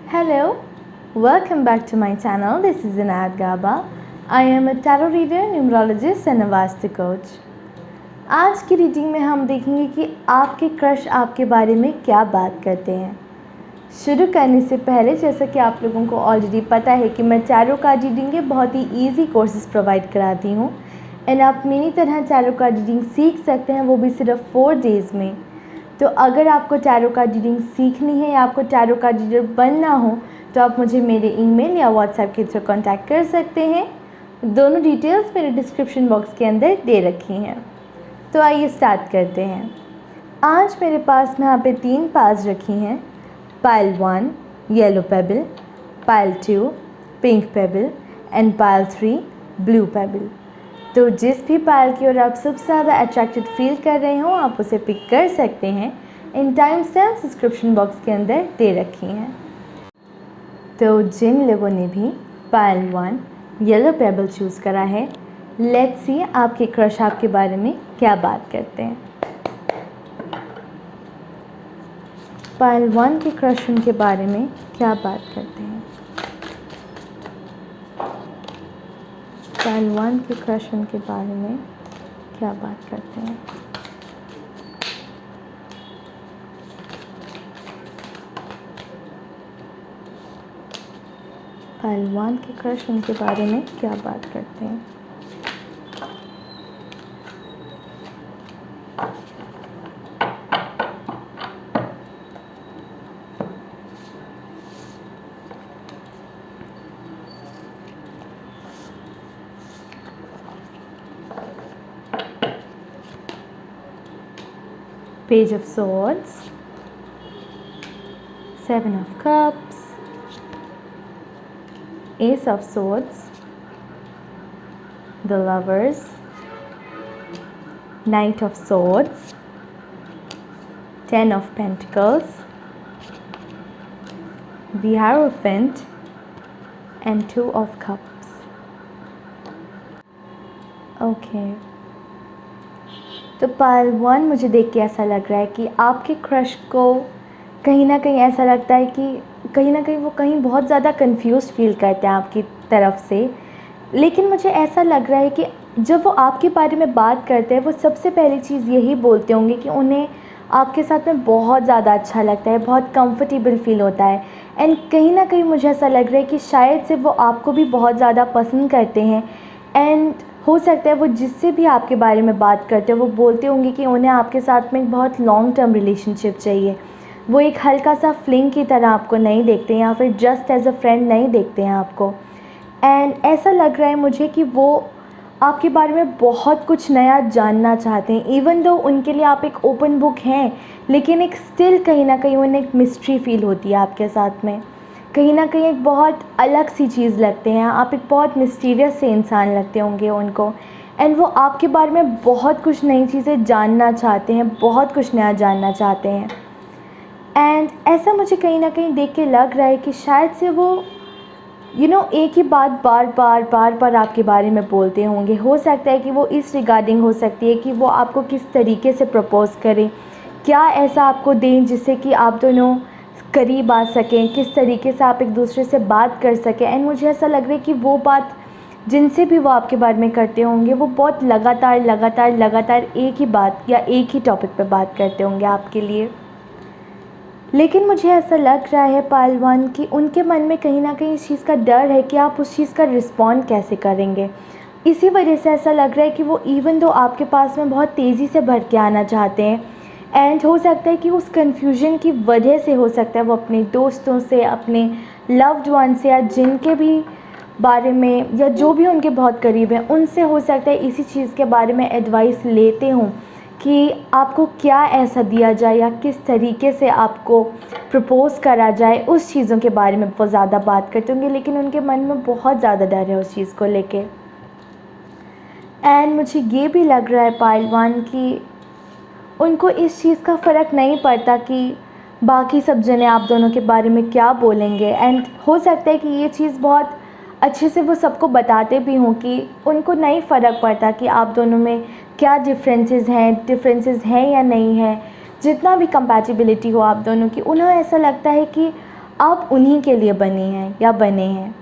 Hello, welcome back to my channel. This is Inayat Gaba. I am a tarot reader, numerologist and a Vastu coach. आज की reading में हम देखेंगे कि आपके क्रश आपके बारे में क्या बात करते हैं। शुरू करने से पहले जैसा कि आप लोगों को ऑलरेडी पता है कि मैं टैरो कार्ड रीडिंग के बहुत ही ईजी कोर्सेज प्रोवाइड कराती हूँ एंड आप मेरी तरह टैरो कार्ड रीडिंग सीख सकते हैं, वो भी सिर्फ 4 डेज़ में। तो अगर आपको टैरो कार्ड रीडिंग सीखनी है या आपको टैरो कार्ड रीडर बनना हो तो आप मुझे मेरे ईमेल या व्हाट्सएप के थ्रू कांटेक्ट कर सकते हैं। दोनों डिटेल्स मेरे डिस्क्रिप्शन बॉक्स के अंदर दे रखी हैं। तो आइए स्टार्ट करते हैं। आज मेरे पास यहाँ पे 3 पाइल्स रखी हैं। Pile 1 yellow payable, pile 2 pink payable and pile 3 blue payable. तो जिस भी पाइल की ओर आप सबसे ज़्यादा अट्रैक्टेड फील कर रहे हो आप उसे पिक कर सकते हैं। In time stamps description box के अंदर दे रखी हैं। तो जिन लोगों ने भी पाइल 1 येलो पेबल चूज़ करा है, लेट्स सी आपके क्रश आपके बारे में क्या बात करते हैं। पाइल 1 के क्रश उनके बारे में क्या बात करते हैं। पाइल 1 के क्रश उनके बारे में क्या बात करते हैं। पाइल 1 के क्रश उनके बारे में क्या बात करते हैं। Page of Swords, 7 of Cups, Ace of Swords, the Lovers, Knight of Swords, 10 of Pentacles, the Hierophant and 2 of Cups. Okay. तो पाइल 1 मुझे देख के ऐसा लग रहा है कि आपके क्रश को कहीं ना कहीं ऐसा लगता है कि कहीं ना कहीं वो कहीं बहुत ज़्यादा कंफ्यूज फील करते हैं आपकी तरफ से। लेकिन मुझे ऐसा लग रहा है कि जब वो आपके बारे में बात करते हैं वो सबसे पहली चीज़ यही बोलते होंगे कि उन्हें आपके साथ में बहुत ज़्यादा अच्छा लगता है, बहुत कंफर्टेबल फील होता है। एंड कहीं ना कहीं मुझे ऐसा लग रहा है कि शायद से वो आपको भी बहुत ज़्यादा पसंद करते हैं। एंड हो सकता है वो जिससे भी आपके बारे में बात करते हैं वो बोलते होंगे कि उन्हें आपके साथ में एक बहुत लॉन्ग टर्म रिलेशनशिप चाहिए। वो एक हल्का सा फ्लिंग की तरह आपको नहीं देखते हैं या फिर जस्ट एज अ फ्रेंड नहीं देखते हैं आपको। एंड ऐसा लग रहा है मुझे कि वो आपके बारे में बहुत कुछ नया जानना चाहते हैं। इवन दो उनके लिए आप एक ओपन बुक हैं, लेकिन एक स्टिल कहीं ना कहीं उन्हें एक मिस्ट्री फील होती है आपके साथ में। कहीं ना कहीं एक बहुत अलग सी चीज़ लगते हैं आप, एक बहुत मिस्टीरियस से इंसान लगते होंगे उनको। एंड वो आपके बारे में बहुत कुछ नई चीज़ें जानना चाहते हैं, बहुत कुछ नया जानना चाहते हैं। एंड ऐसा मुझे कहीं ना कहीं देख के लग रहा है कि शायद से वो एक ही बात बार बार आपके बारे में बोलते होंगे। हो सकता है कि वो इस रिगार्डिंग हो सकती है कि वो आपको किस तरीके से प्रपोज़ करें, क्या ऐसा आपको दें जिससे कि आप दोनों करीब आ सकें, किस तरीके से आप एक दूसरे से बात कर सकें। एंड मुझे ऐसा लग रहा है कि वो बात जिनसे भी वो आपके बारे में करते होंगे वो बहुत लगातार एक ही बात या एक ही टॉपिक पे बात करते होंगे आपके लिए। लेकिन मुझे ऐसा लग रहा है पाइल 1 कि उनके मन में कहीं ना कहीं इस चीज़ का डर है कि आप उस चीज़ का रिस्पॉन्ड कैसे करेंगे। इसी वजह से ऐसा लग रहा है कि वो इवन दो आपके पास में बहुत तेज़ी से भर के आना चाहते हैं। एंड हो सकता है कि उस कन्फ्यूजन की वजह से हो सकता है वो अपने दोस्तों से, अपने लव्ड वन से या जिनके भी बारे में या जो भी उनके बहुत करीब हैं उनसे हो सकता है इसी चीज़ के बारे में एडवाइस लेते हों कि आपको क्या ऐसा दिया जाए या किस तरीके से आपको प्रपोज़ करा जाए। उस चीज़ों के बारे में वो ज़्यादा बात करते होंगे, लेकिन उनके मन में बहुत ज़्यादा डर है उस चीज़ को लेके। एंड मुझे ये भी लग रहा है पाइल 1 कि उनको इस चीज़ का फ़र्क नहीं पड़ता कि बाकी सब जने आप दोनों के बारे में क्या बोलेंगे। एंड हो सकता है कि ये चीज़ बहुत अच्छे से वो सबको बताते भी हों कि उनको नहीं फ़र्क पड़ता कि आप दोनों में क्या डिफरेंसेस हैं या नहीं है। जितना भी कंपैटिबिलिटी हो आप दोनों की, उन्हें ऐसा लगता है कि आप उन्हीं के लिए बनी हैं या बने हैं।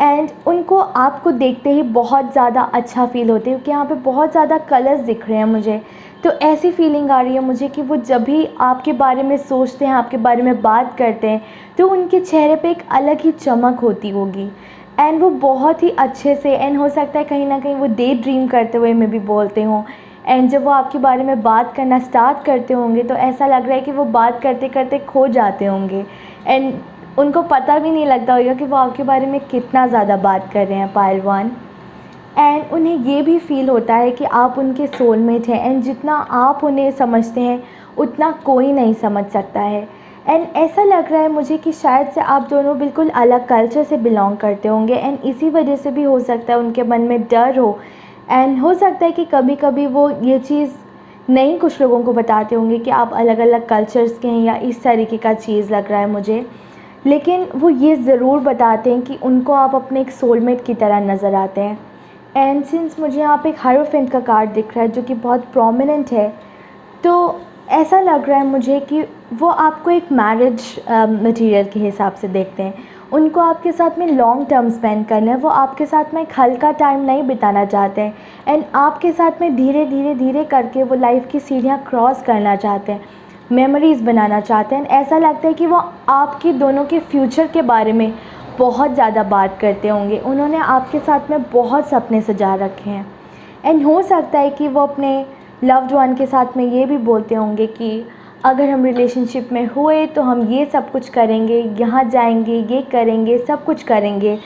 एंड उनको आपको देखते ही बहुत ज़्यादा अच्छा फ़ील होता है, क्योंकि यहाँ पे बहुत ज़्यादा कलर्स दिख रहे हैं मुझे। तो ऐसी फीलिंग आ रही है मुझे कि वो जब भी आपके बारे में सोचते हैं, आपके बारे में बात करते हैं, तो उनके चेहरे पे एक अलग ही चमक होती होगी। एंड वो बहुत ही अच्छे से, एंड हो सकता है कहीं ना कहीं वो डे ड्रीम करते हुए मैं भी बोलते हों। एंड जब वो आपके बारे में बात करना स्टार्ट करते होंगे तो ऐसा लग रहा है कि वो बात करते करते खो जाते होंगे। एंड उनको पता भी नहीं लगता होगा कि वो आपके बारे में कितना ज़्यादा बात कर रहे हैं, पायल वन। एंड उन्हें ये भी फ़ील होता है कि आप उनके सोलमेट हैं, एंड जितना आप उन्हें समझते हैं उतना कोई नहीं समझ सकता है। एंड ऐसा लग रहा है मुझे कि शायद से आप दोनों बिल्कुल अलग कल्चर से बिलोंग करते होंगे, एंड इसी वजह से भी हो सकता है उनके मन में डर हो। एंड हो सकता है कि कभी कभी वो ये चीज़ नहीं कुछ लोगों को बताते होंगे कि आप अलग अलग कल्चर्स के हैं या इस तरीके का चीज़ लग रहा है मुझे, लेकिन वो ये ज़रूर बताते हैं कि उनको आप अपने एक सोलमेट की तरह नज़र आते हैं। एंड सिंस मुझे यहाँ पे एक हायरोफेंट का कार्ड दिख रहा है जो कि बहुत प्रोमिनेंट है, तो ऐसा लग रहा है मुझे कि वो आपको एक मैरिज मटेरियल के हिसाब से देखते हैं। उनको आपके साथ में लॉन्ग टर्म स्पेंड करना है, वो आपके साथ में एक हल्का टाइम नहीं बिताना चाहते हैं। एंड आपके साथ में धीरे धीरे धीरे करके वो लाइफ की सीढ़ियाँ क्रॉस करना चाहते हैं, मेमोरीज़ बनाना चाहते हैं। ऐसा लगता है कि वो आपके दोनों के फ्यूचर के बारे में बहुत ज़्यादा बात करते होंगे। उन्होंने आपके साथ में बहुत सपने सजा रखे हैं। एंड हो सकता है कि वो अपने लव्ड वन के साथ में ये भी बोलते होंगे कि अगर हम रिलेशनशिप में हुए तो हम ये सब कुछ करेंगे, यहाँ जाएंगे, ये करेंगे, सब कुछ करेंगे।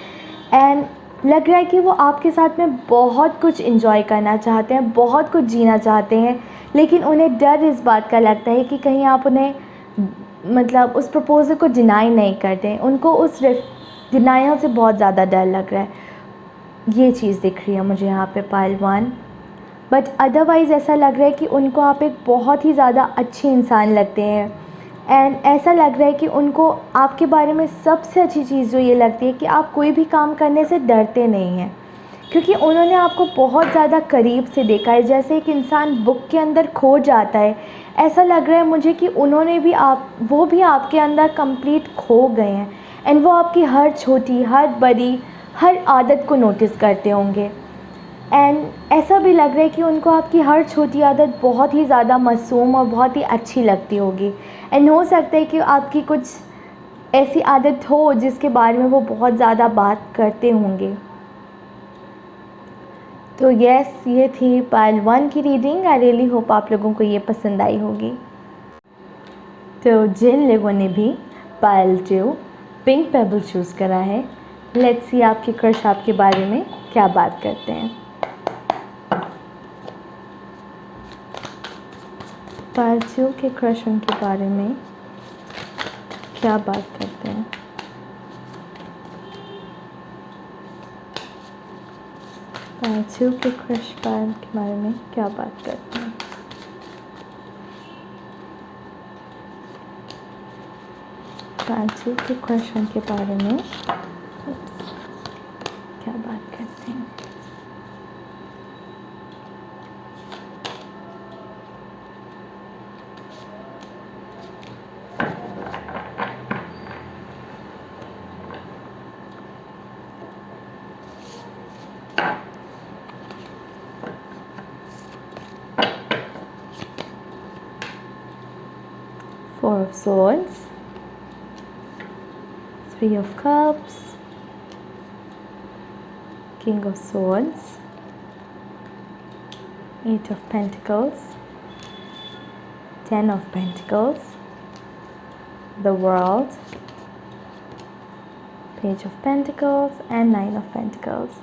एंड लग रहा है कि वो आपके साथ में बहुत कुछ इन्जॉय करना चाहते हैं, बहुत कुछ जीना चाहते हैं, लेकिन उन्हें डर इस बात का लगता है कि कहीं आप उन्हें मतलब उस प्रपोज़ल को डिनाई नहीं कर दें। उनको उस डिनाइल से बहुत ज़्यादा डर लग रहा है। ये चीज़ दिख रही है मुझे यहाँ पे पायल वन। बट अदरवाइज़ ऐसा लग रहा है कि उनको आप एक बहुत ही ज़्यादा अच्छे इंसान लगते हैं। एंड ऐसा लग रहा है कि उनको आपके बारे में सबसे अच्छी चीज़ जो ये लगती है कि आप कोई भी काम करने से डरते नहीं हैं, क्योंकि उन्होंने आपको बहुत ज़्यादा करीब से देखा है। जैसे एक इंसान बुक के अंदर खो जाता है, ऐसा लग रहा है मुझे कि उन्होंने भी वो भी आपके अंदर कंप्लीट खो गए हैं। एंड वो आपकी हर छोटी, हर बड़ी, हर आदत को नोटिस करते होंगे। एंड ऐसा भी लग रहा है कि उनको आपकी हर छोटी आदत बहुत ही ज़्यादा मासूम और बहुत ही अच्छी लगती होगी। एंड हो सकता है कि आपकी कुछ ऐसी आदत हो जिसके बारे में वो बहुत ज़्यादा बात करते होंगे। तो यस, ये थी पायल वन की रीडिंग। आई रियली होप आप लोगों को ये पसंद आई होगी। तो जिन लोगों ने भी पायल टू पिंक पेबल चूज़ करा है, लेट्स सी आपके क्रश आपके बारे में क्या बात करते हैं। पायल टू के क्रश उनके बारे में क्या बात करते हैं। पायल टू के क्रश पायल के बारे में क्या बात करते हैं। पायल टू के क्रश उनके बारे में क्या बात करते हैं। Four of Swords, Three of Cups, King of Swords, Eight of Pentacles, Ten of Pentacles, the World, Page of Pentacles, and Nine of Pentacles.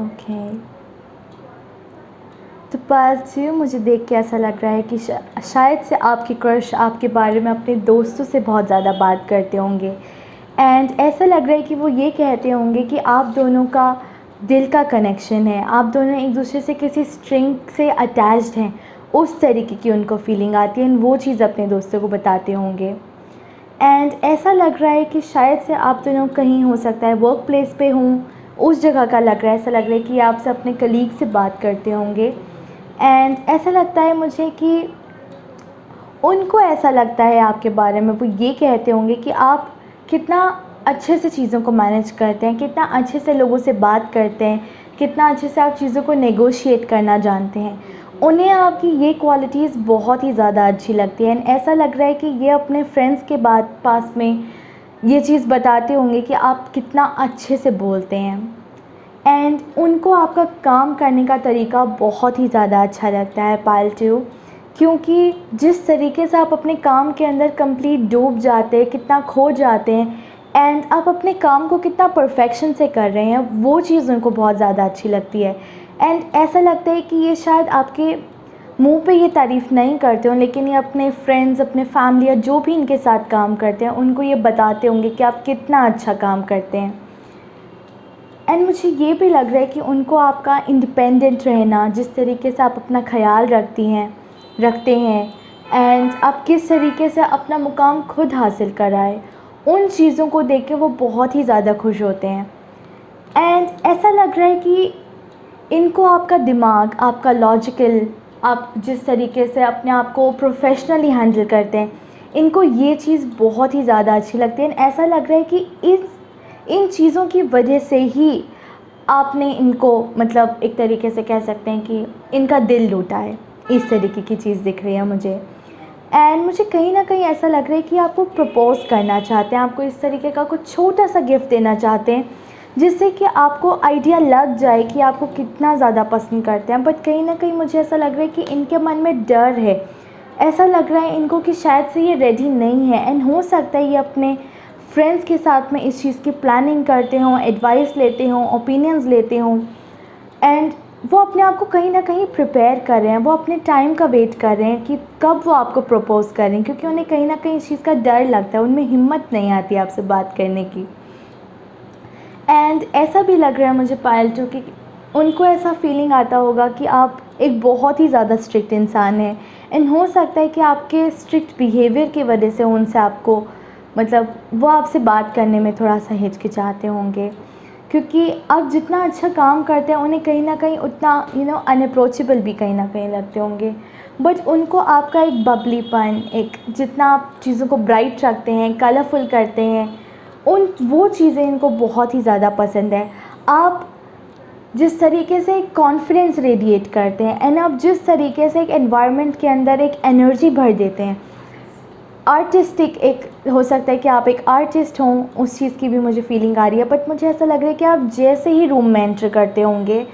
Okay. तो पायल टू, मुझे देख के ऐसा लग रहा है कि शायद से आपके क्रश आपके बारे में अपने दोस्तों से बहुत ज़्यादा बात करते होंगे। एंड ऐसा लग रहा है कि वो ये कहते होंगे कि आप दोनों का दिल का कनेक्शन है, आप दोनों एक दूसरे से किसी स्ट्रिंग से अटैच्ड हैं, उस तरीके की उनको फीलिंग आती है। एंड वो चीज़ अपने दोस्तों को बताते होंगे। एंड ऐसा लग रहा है कि शायद से आप दोनों कहीं, हो सकता है वर्क प्लेस पे हों, उस जगह का लग रहा है। ऐसा लग रहा है कि आपसे अपने कलीग से बात करते होंगे। एंड ऐसा लगता है मुझे कि उनको ऐसा लगता है आपके बारे में, वो ये कहते होंगे कि आप कितना अच्छे से चीज़ों को मैनेज करते हैं, कितना अच्छे से लोगों से बात करते हैं, कितना अच्छे से आप चीज़ों को नेगोशिएट करना जानते हैं। उन्हें आपकी ये क्वालिटीज़ बहुत ही ज़्यादा अच्छी लगती है एंड ऐसा लग रहा है कि ये अपने फ्रेंड्स के पास में ये चीज़ बताते होंगे कि आप कितना अच्छे से बोलते हैं। एंड उनको आपका काम करने का तरीका बहुत ही ज़्यादा अच्छा लगता है पायल टू, क्योंकि जिस तरीके से आप अपने काम के अंदर कंप्लीट डूब जाते हैं, कितना खो जाते हैं एंड आप अपने काम को कितना परफेक्शन से कर रहे हैं, वो चीज़ उनको बहुत ज़्यादा अच्छी लगती है। एंड ऐसा लगता है कि ये शायद आपके मुंह पे ये तारीफ़ नहीं करते हो, लेकिन ये अपने फ्रेंड्स, अपने फैमिली या जो भी इनके साथ काम करते हैं उनको ये बताते होंगे कि आप कितना अच्छा काम करते हैं। एंड मुझे ये भी लग रहा है कि उनको आपका इंडिपेंडेंट रहना, जिस तरीके से आप अपना ख्याल रखते हैं एंड आप किस तरीके से अपना मुकाम खुद हासिल कर आए, उन चीज़ों को देख के वो बहुत ही ज़्यादा खुश होते हैं। एंड ऐसा लग रहा है कि इनको आपका दिमाग, आपका लॉजिकल, आप जिस तरीके से अपने आप को प्रोफेशनली हैंडल करते हैं, इनको ये चीज़ बहुत ही ज़्यादा अच्छी लगती है। ऐसा लग रहा है कि इन चीज़ों की वजह से ही आपने इनको, मतलब एक तरीके से कह सकते हैं कि इनका दिल लूटा है, इस तरीके की चीज़ दिख रही है मुझे। एंड मुझे कहीं ना कहीं ऐसा लग रहा है कि आपको प्रपोज़ करना चाहते हैं, आपको इस तरीके का कुछ छोटा सा गिफ्ट देना चाहते हैं जिससे कि आपको आइडिया लग जाए कि आपको कितना ज़्यादा पसंद करते हैं। बट कहीं ना कहीं मुझे ऐसा लग रहा है कि इनके मन में डर है, ऐसा लग रहा है इनको कि शायद से ये रेडी नहीं है एंड हो सकता है ये अपने फ्रेंड्स के साथ में इस चीज़ की प्लानिंग करते हों, एडवाइस लेते हों, ओपिनियंस लेते हों एंड वो अपने आप को कहीं ना कहीं प्रिपेयर कर रहे हैं, वो अपने टाइम का वेट कर रहे हैं कि कब वो आपको प्रपोज़ करें, क्योंकि उन्हें कहीं ना कहीं इस चीज़ का डर लगता है, उनमें हिम्मत नहीं आती आपसे बात करने की। एंड ऐसा भी लग रहा है मुझे पायल टू कि उनको ऐसा फीलिंग आता होगा कि आप एक बहुत ही ज़्यादा स्ट्रिक्ट इंसान हैं एंड हो सकता है कि आपके स्ट्रिक्ट बिहेवियर की वजह से उनसे आपको, मतलब वो आपसे बात करने में थोड़ा सा हिचकिचाते होंगे, क्योंकि आप जितना अच्छा काम करते हैं उन्हें कहीं ना कहीं उतना अनअप्रोचेबल भी कहीं ना कहीं लगते होंगे। बट उनको आपका एक बबलीपन, एक जितना आप चीज़ों को ब्राइट रखते हैं, कलरफुल करते हैं, वो चीज़ें इनको बहुत ही ज़्यादा पसंद है। आप जिस तरीके से एक कॉन्फिडेंस रेडिएट करते हैं एंड आप जिस तरीके से एक एनवायरनमेंट के अंदर एक एनर्जी भर देते हैं, आर्टिस्टिक, एक हो सकता है कि आप एक आर्टिस्ट हों, उस चीज़ की भी मुझे फीलिंग आ रही है। बट मुझे ऐसा लग रहा है कि आप जैसे ही रूम में एंटर करते होंगे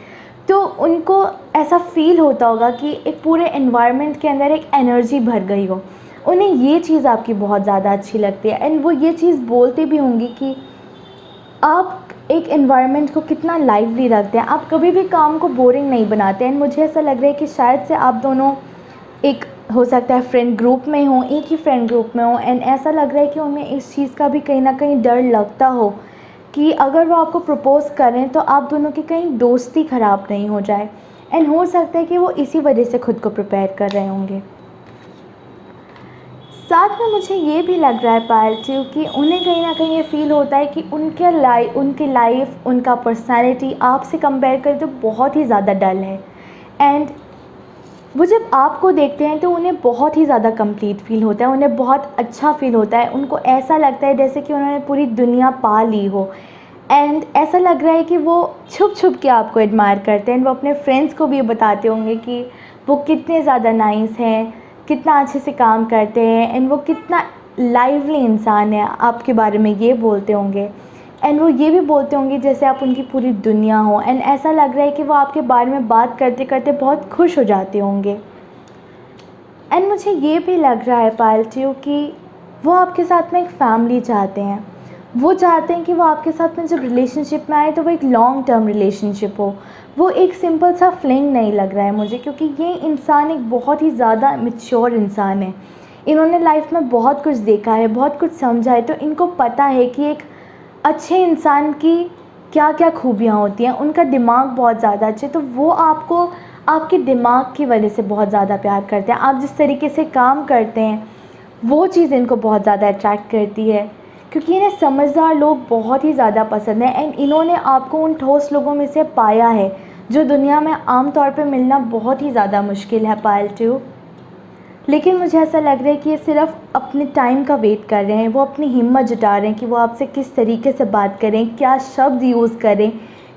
तो उनको ऐसा फील होता होगा कि एक पूरे एनवायरनमेंट के अंदर एक एनर्जी भर गई हो। उन्हें ये चीज़ आपकी बहुत ज़्यादा अच्छी लगती है एंड वो ये चीज़ बोलते भी होंगी कि आप एक एनवायरनमेंट को कितना लाइवली रखते हैं, आप कभी भी काम को बोरिंग नहीं बनाते। एंड मुझे ऐसा लग रहा है कि शायद से आप दोनों एक, हो सकता है फ्रेंड ग्रुप में हों, एक ही फ्रेंड ग्रुप में हों एंड ऐसा लग रहा है कि उन्हें इस चीज़ का भी कहीं ना कहीं डर लगता हो कि अगर वो आपको प्रपोज़ करें तो आप दोनों की कहीं दोस्ती ख़राब नहीं हो जाए एंड हो सकता है कि वो इसी वजह से खुद को प्रिपेयर कर रहे होंगे। साथ में मुझे ये भी लग रहा है पायल टू कि उन्हें कहीं ना कहीं ये फील होता है कि उनकी लाइफ, उनका पर्सनैलिटी आपसे कंपेयर करें तो बहुत ही ज़्यादा डल है एंड वो जब आपको देखते हैं तो उन्हें बहुत ही ज़्यादा कंप्लीट फील होता है, उन्हें बहुत अच्छा फील होता है, उनको ऐसा लगता है जैसे कि उन्होंने पूरी दुनिया पा ली हो। एंड ऐसा लग रहा है कि वो छुप छुप के आपको एडमायर करते हैं, वो अपने फ्रेंड्स को भी बताते होंगे कि वो कितने ज़्यादा नाइस हैं, कितना अच्छे से काम करते हैं एंड वो कितना लाइवली इंसान है, आपके बारे में ये बोलते होंगे। एंड वो ये भी बोलते होंगे जैसे आप उनकी पूरी दुनिया हो एंड ऐसा लग रहा है कि वो आपके बारे में बात करते करते बहुत खुश हो जाते होंगे। एंड मुझे ये भी लग रहा है पायल टू कि वो आपके साथ में एक फ़ैमिली चाहते हैं, वो चाहते हैं कि वो आपके साथ में जब रिलेशनशिप में आए तो वो एक लॉन्ग टर्म रिलेशनशिप हो, वो एक सिंपल सा फ्लिंग नहीं लग रहा है मुझे, क्योंकि ये इंसान एक बहुत ही ज़्यादा मैच्योर इंसान है, इन्होंने लाइफ में बहुत कुछ देखा है, बहुत कुछ समझा है, तो इनको पता है कि एक अच्छे इंसान की क्या क्या खूबियाँ होती हैं, उनका दिमाग बहुत ज़्यादा अच्छा है, तो वो आपको आपके दिमाग की वजह से बहुत ज़्यादा प्यार करते हैं। आप जिस तरीके से काम करते हैं वो चीज़ इनको बहुत ज़्यादा अट्रैक्ट करती है, क्योंकि इन्हें समझदार लोग बहुत ही ज़्यादा पसंद हैं एंड इन्होंने आपको उन ठोस लोगों में से पाया है जो दुनिया में आम तौर पे मिलना बहुत ही ज़्यादा मुश्किल है पायल 2। लेकिन मुझे ऐसा लग रहा है कि ये सिर्फ अपने टाइम का वेट कर रहे हैं, वो अपनी हिम्मत जुटा रहे हैं कि वो आपसे किस तरीके से बात करें, क्या शब्द यूज़ करें,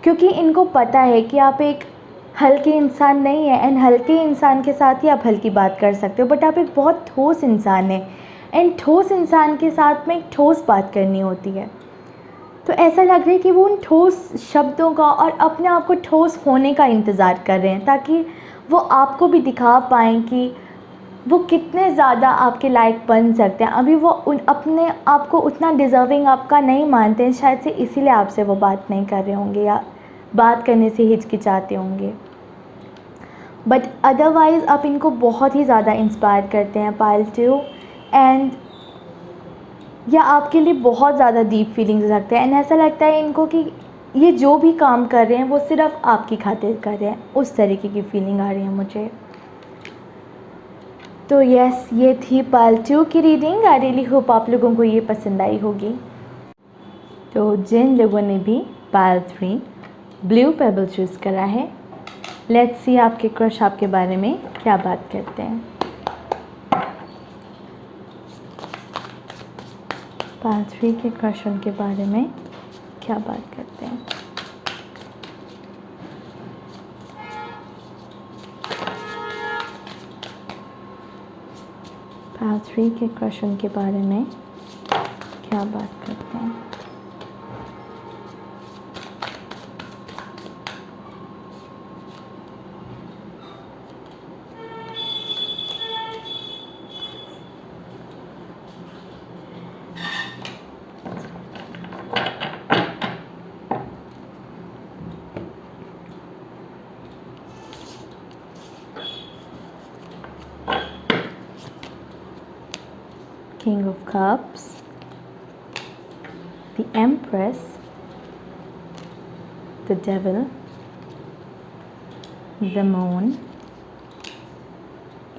क्योंकि इनको पता है कि आप एक हल्के इंसान नहीं है। एंड हल्के इंसान के साथ ही आप हल्की बात कर सकते हो, बट आप एक बहुत ठोस इंसान है, एंड ठोस इंसान के साथ में एक ठोस बात करनी होती है। तो ऐसा लग रहा है कि वो उन ठोस शब्दों का और अपने आप को ठोस होने का इंतज़ार कर रहे हैं, ताकि वो आपको भी दिखा पाएँ कि वो कितने ज़्यादा आपके लायक बन सकते हैं। अभी वो अपने आप को उतना डिज़र्विंग आपका नहीं मानते हैं, शायद से इसीलिए आपसे वो बात नहीं कर रहे होंगे या बात करने से हिचकिचाते होंगे। बट अदरवाइज़ आप इनको बहुत ही ज़्यादा इंस्पायर करते हैं पायल 2, एंड या आपके लिए बहुत ज़्यादा डीप फीलिंग्स रखते हैं। एंड ऐसा लगता है इनको कि ये जो भी काम कर रहे हैं वो सिर्फ आपकी खातिर कर रहे हैं, उस तरीके की फीलिंग आ रही है मुझे। तो यस, ये थी पायल 2 की रीडिंग। आई रियली होप आप लोगों को ये पसंद आई होगी। तो जिन लोगों ने भी पायल 3 ब्लू पेबल चूज़ करा है, लेट्स सी आपके क्रश आपके बारे में क्या बात करते हैं। पायल 3 के क्रश उनके बारे में क्या बात करते हैं। पायल 3 के क्रश उनके बारे में क्या बात करते हैं। King of Cups, the Empress, the Devil, the Moon,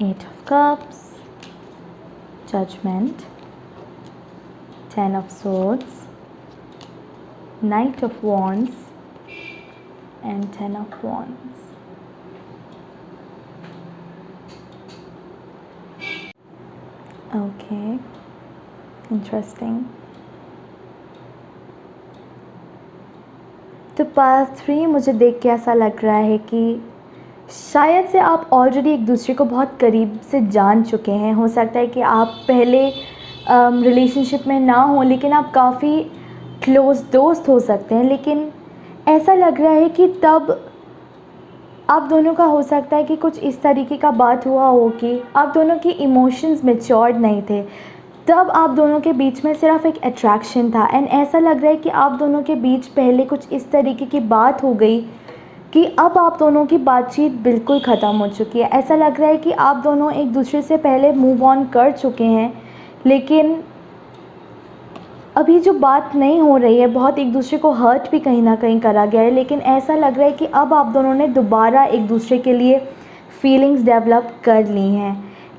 8 of Cups, Judgment, 10 of Swords, Knight of Wands, and 10 of Wands. Okay, interesting. तो पायल 3 मुझे देख के ऐसा लग रहा है कि शायद से आप ऑलरेडी एक दूसरे को बहुत करीब से जान चुके हैं। हो सकता है कि आप पहले रिलेशनशिप में ना हो, लेकिन आप काफ़ी क्लोज़ दोस्त हो सकते हैं। लेकिन ऐसा लग रहा है कि तब आप दोनों का हो सकता है कि कुछ इस तरीके का बात हुआ हो कि आप दोनों की इमोशंस मैच्योर्ड नहीं थे। तब आप दोनों के बीच में सिर्फ एक अट्रैक्शन था, एंड ऐसा लग रहा है कि आप दोनों के बीच पहले कुछ इस तरीके की बात हो गई कि अब आप दोनों की बातचीत बिल्कुल ख़त्म हो चुकी है। ऐसा लग रहा है कि आप दोनों एक दूसरे से पहले मूव ऑन कर चुके हैं, लेकिन अभी जो बात नहीं हो रही है, बहुत एक दूसरे को हर्ट भी कहीं ना कहीं करा गया है। लेकिन ऐसा लग रहा है कि अब आप दोनों ने दोबारा एक दूसरे के लिए फीलिंग्स डेवलप कर ली हैं,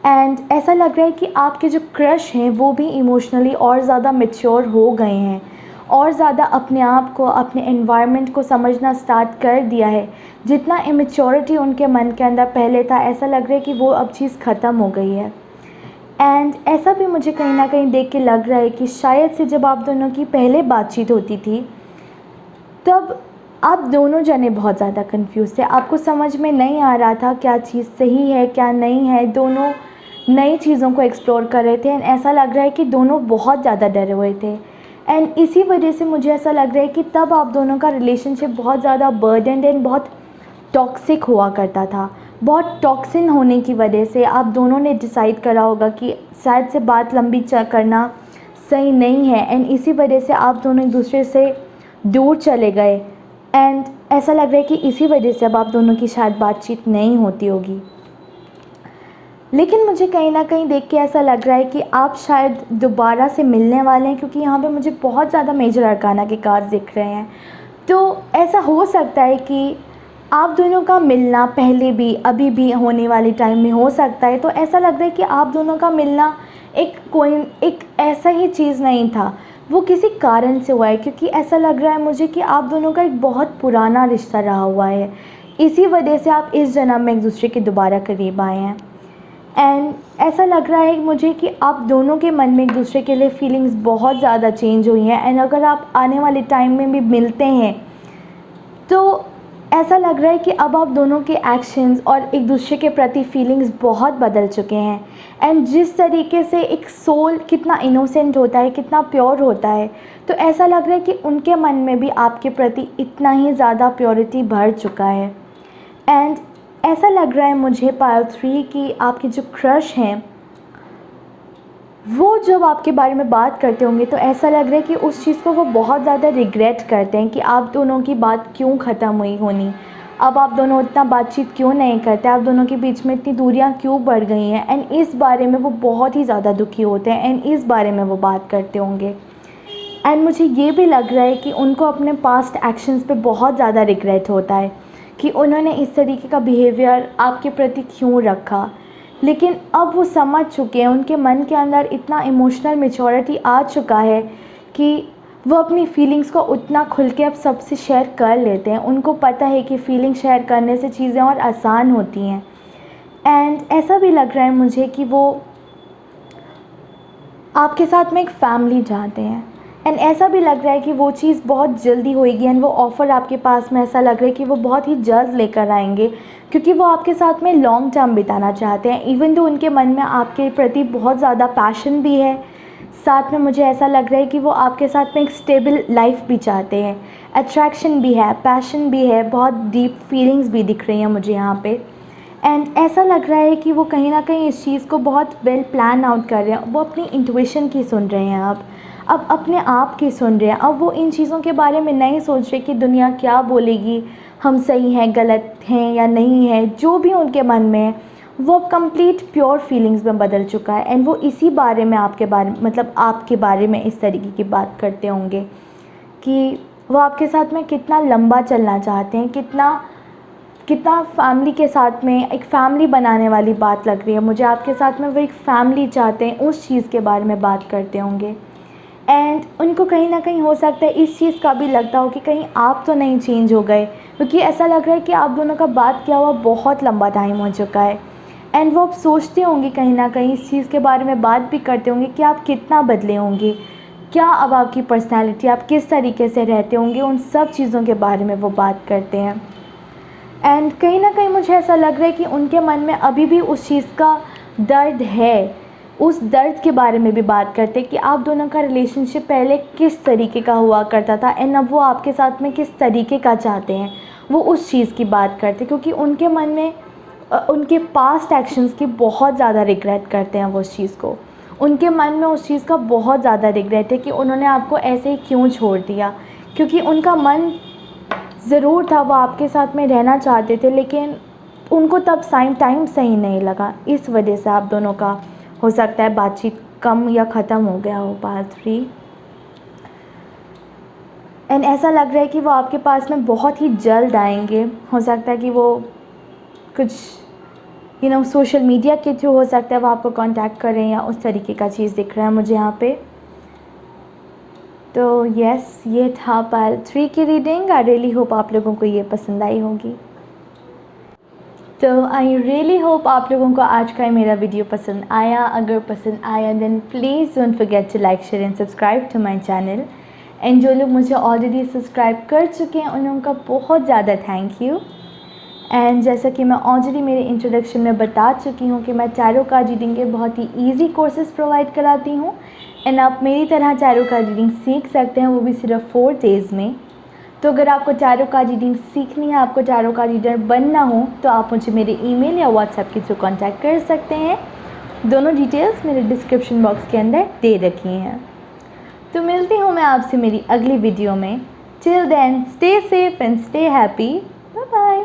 एंड ऐसा लग रहा है कि आपके जो क्रश हैं वो भी इमोशनली और ज़्यादा मैच्योर हो गए हैं, और ज़्यादा अपने आप को, अपने एनवायरनमेंट को समझना स्टार्ट कर दिया है। जितना इमेच्योरिटी उनके मन के अंदर पहले था, ऐसा लग रहा है कि वो अब चीज़ ख़त्म हो गई है। एंड ऐसा भी मुझे कहीं ना कहीं देख के लग रहा है कि शायद से जब आप दोनों की पहले बातचीत होती थी, तब आप दोनों जने बहुत ज़्यादा कंफ्यूज थे। आपको समझ में नहीं आ रहा था क्या चीज़ सही है क्या नहीं है। दोनों नई चीज़ों को एक्सप्लोर कर रहे थे, एंड ऐसा लग रहा है कि दोनों बहुत ज़्यादा डरे हुए थे। एंड इसी वजह से मुझे ऐसा लग रहा है कि तब आप दोनों का रिलेशनशिप बहुत ज़्यादा बर्डन एंड बहुत टॉक्सिक हुआ करता था। बहुत टॉक्सिन होने की वजह से आप दोनों ने डिसाइड करा होगा कि शायद से बात लंबी करना सही नहीं है, एंड इसी वजह से आप दोनों एक दूसरे से दूर चले गए। एंड ऐसा लग रहा है कि इसी वजह से अब आप दोनों की शायद बातचीत नहीं होती होगी। लेकिन मुझे कहीं ना कहीं देख के ऐसा लग रहा है कि आप शायद दोबारा से मिलने वाले हैं, क्योंकि यहाँ पे मुझे बहुत ज़्यादा मेजर अरकाना के कार्ड्स दिख रहे हैं। तो ऐसा हो सकता है कि आप दोनों का मिलना पहले भी अभी भी होने वाले टाइम में हो सकता है। तो ऐसा लग रहा है कि आप दोनों का मिलना एक ऐसा ही चीज़ नहीं था, वो किसी कारण से हुआ है। क्योंकि ऐसा लग रहा है मुझे कि आप दोनों का एक बहुत पुराना रिश्ता रहा हुआ है। इसी वजह से आप इस जन्म में एक दूसरे के दोबारा करीब आए हैं। एंड ऐसा लग रहा है मुझे कि आप दोनों के मन में एक दूसरे के लिए फीलिंग्स बहुत ज़्यादा चेंज हुई हैं। एंड अगर आप आने वाले टाइम में भी मिलते हैं तो ऐसा लग रहा है कि अब आप दोनों के एक्शंस और एक दूसरे के प्रति फीलिंग्स बहुत बदल चुके हैं। एंड जिस तरीके से एक सोल कितना इनोसेंट होता है, कितना प्योर होता है, तो ऐसा लग रहा है कि उनके मन में भी आपके प्रति इतना ही ज़्यादा प्योरिटी भर चुका है। एंड ऐसा लग रहा है मुझे पायल 3 कि आपके जो क्रश हैं वो जब आपके बारे में बात करते होंगे तो ऐसा लग रहा है कि उस चीज़ को वो बहुत ज़्यादा रिग्रेट करते हैं कि आप दोनों की बात क्यों ख़त्म हुई होनी, अब आप दोनों इतना बातचीत क्यों नहीं करते, आप दोनों के बीच में इतनी दूरियां क्यों बढ़ गई हैं। एंड इस बारे में वो बहुत ही ज़्यादा दुखी होते हैं एंड इस बारे में वो बात करते होंगे। एंड मुझे ये भी लग रहा है कि उनको अपने पास्ट एक्शंस पे बहुत ज़्यादा रिग्रेट होता है कि उन्होंने इस तरीके का बिहेवियर आपके प्रति क्यों रखा। लेकिन अब वो समझ चुके हैं, उनके मन के अंदर इतना इमोशनल मैच्योरिटी आ चुका है कि वो अपनी फीलिंग्स को उतना खुल के अब सबसे शेयर कर लेते हैं। उनको पता है कि फीलिंग शेयर करने से चीज़ें और आसान होती हैं। एंड ऐसा भी लग रहा है मुझे कि वो आपके साथ में एक फ़ैमिली चाहते हैं। एंड ऐसा भी लग रहा है कि वो चीज़ बहुत जल्दी होएगी एंड वो ऑफ़र आपके पास में ऐसा लग रहा है कि वो बहुत ही जल्द लेकर आएंगे, क्योंकि वो आपके साथ में लॉन्ग टर्म बिताना चाहते हैं। इवन तो उनके मन में आपके प्रति बहुत ज़्यादा पैशन भी है, साथ में मुझे ऐसा लग रहा है कि वो आपके साथ में एक स्टेबल लाइफ भी चाहते हैं। अट्रैक्शन भी है, पैशन भी है, बहुत डीप फीलिंग्स भी दिख रही हैं मुझे यहाँ पे। एंड ऐसा लग रहा है कि वो कहीं ना कहीं इस चीज़ को बहुत वेल प्लान आउट कर रहे हैं। वो अपनी इंट्यूशन की सुन रहे हैं, अब अपने आप की सुन रहे हैं। अब वो इन चीज़ों के बारे में नहीं सोच रहे कि दुनिया क्या बोलेगी, हम सही हैं, गलत हैं या नहीं है। जो भी उनके मन में है वो कंप्लीट प्योर फीलिंग्स में बदल चुका है। एंड वो इसी बारे में आपके बारे में इस तरीके की बात करते होंगे कि वो आपके साथ में कितना लंबा चलना चाहते हैं, कितना फैमिली के साथ में एक फ़ैमिली बनाने वाली बात लग रही है मुझे। आपके साथ में वो एक फ़ैमिली चाहते हैं, उस चीज़ के बारे में बात करते होंगे। एंड उनको कहीं ना कहीं हो सकता है इस चीज़ का भी लगता हो कि कहीं आप तो नहीं चेंज हो गए, क्योंकि ऐसा लग रहा है कि आप दोनों का बात किया हुआ बहुत लंबा टाइम हो चुका है। एंड वो अब सोचते होंगे कहीं ना कहीं इस चीज़ के बारे में बात भी करते होंगे कि आप कितना बदले होंगे, क्या अब आपकी पर्सनैलिटी, आप किस तरीके से रहते होंगे, उन सब चीज़ों के बारे में वो बात करते हैं। एंड कहीं ना कहीं मुझे ऐसा लग रहा है कि उनके मन में अभी भी उस चीज़ का दर्द है, उस दर्द के बारे में भी बात करते हैं कि आप दोनों का रिलेशनशिप पहले किस तरीके का हुआ करता था एंड अब वो आपके साथ में किस तरीके का चाहते हैं, वो उस चीज़ की बात करते हैं। क्योंकि उनके मन में उनके पास्ट एक्शंस की बहुत ज़्यादा रिग्रेट करते हैं वो उस चीज़ को। उनके मन में उस चीज़ का बहुत ज़्यादा रिग्रेट है कि उन्होंने आपको ऐसे ही क्यों छोड़ दिया, क्योंकि उनका मन ज़रूर था, वो आपके साथ में रहना चाहते थे, लेकिन उनको तब टाइम सही नहीं लगा। इस वजह से आप दोनों का हो सकता है बातचीत कम या ख़त्म हो गया हो पार्ट 3। एंड ऐसा लग रहा है कि वो आपके पास में बहुत ही जल्द आएंगे। हो सकता है कि वो कुछ सोशल मीडिया के थ्रू हो सकता है वो आपको कांटेक्ट करें या उस तरीके का चीज़ दिख रहा है मुझे यहाँ पे। तो यस, ये था पार्ट 3 की रीडिंग। आई रियली होप आप लोगों को ये पसंद आई होगी। तो आई रियली होप आप लोगों को आज का मेरा वीडियो पसंद आया। अगर पसंद आया then please don't forget to like, share and subscribe to my channel. And जो लोग मुझे ऑलरेडी सब्सक्राइब कर चुके हैं उन लोगों का बहुत ज़्यादा थैंक यू। एंड जैसा कि मैं ऑलरेडी मेरे इंट्रोडक्शन में बता चुकी हूँ कि मैं टैरो कार्ड रीडिंग के बहुत ही ईजी कोर्सेज प्रोवाइड कराती हूँ। एंड आप मेरी तरह टैरो कार्ड रीडिंग सीख सकते हैं, वो भी सिर्फ 4 डेज़ में। तो अगर आपको टैरो कार्ड रीडिंग सीखनी है, आपको टैरो कार्ड रीडर बनना हो, तो आप मुझे मेरे ईमेल या व्हाट्सएप के थ्रू कांटेक्ट कर सकते हैं। दोनों डिटेल्स मेरे डिस्क्रिप्शन बॉक्स के अंदर दे रखी हैं। तो मिलती हूँ मैं आपसे मेरी अगली वीडियो में। Till then stay safe and stay happy. Bye bye.